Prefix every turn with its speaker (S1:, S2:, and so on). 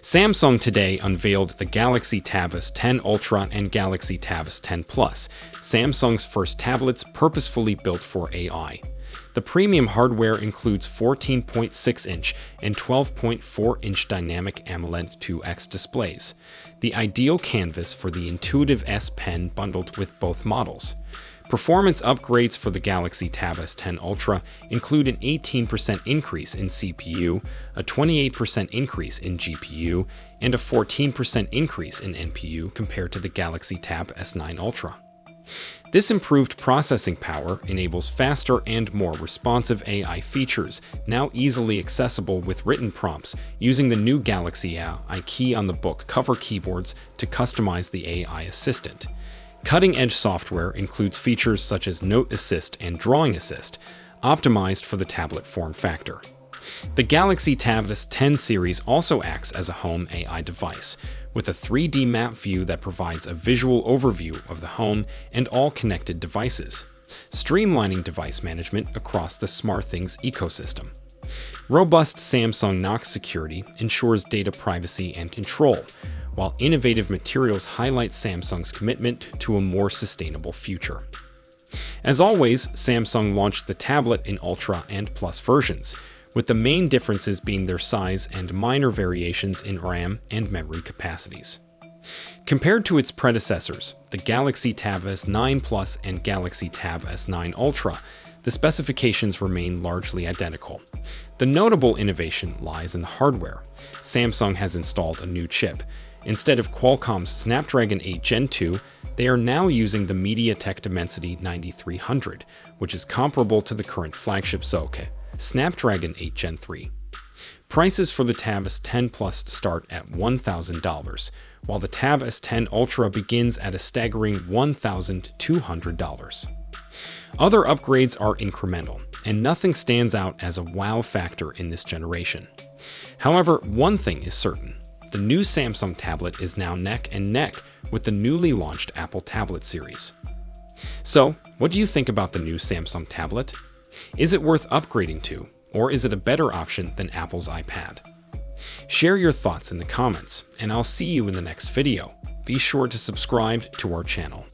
S1: Samsung today unveiled the Galaxy Tab S10 Ultra and Galaxy Tab S10 Plus, Samsung's first tablets purposefully built for AI. The premium hardware includes 14.6-inch and 12.4-inch dynamic AMOLED 2X displays, the ideal canvas for the intuitive S Pen bundled with both models. Performance upgrades for the Galaxy Tab S10 Ultra include an 18% increase in CPU, a 28% increase in GPU, and a 14% increase in NPU compared to the Galaxy Tab S9 Ultra. This improved processing power enables faster and more responsive AI features, now easily accessible with written prompts using the new Galaxy AI key on the book cover keyboards to customize the AI assistant. Cutting-edge software includes features such as Note Assist and Drawing Assist, optimized for the tablet form factor. The Galaxy Tab S10 series also acts as a home AI device, with a 3D map view that provides a visual overview of the home and all connected devices, streamlining device management across the SmartThings ecosystem. Robust Samsung Knox security ensures data privacy and control, while innovative materials highlight Samsung's commitment to a more sustainable future. As always, Samsung launched the tablet in Ultra and Plus versions, with the main differences being their size and minor variations in RAM and memory capacities. Compared to its predecessors, the Galaxy Tab S9 Plus and Galaxy Tab S9 Ultra, the specifications remain largely identical. The notable innovation lies in the hardware. Samsung has installed a new chip. Instead of Qualcomm's Snapdragon 8 Gen 2, they are now using the MediaTek Dimensity 9300, which is comparable to the current flagship Snapdragon 8 Gen 3. Prices for the Tab S10 Plus start at $1,000, while the Tab S10 Ultra begins at a staggering $1,200. Other upgrades are incremental, and nothing stands out as a wow factor in this generation. However, one thing is certain. The new Samsung tablet is now neck and neck with the newly launched Apple tablet series. So, what do you think about the new Samsung tablet? Is it worth upgrading to, or is it a better option than Apple's iPad? Share your thoughts in the comments, and I'll see you in the next video. Be sure to subscribe to our channel.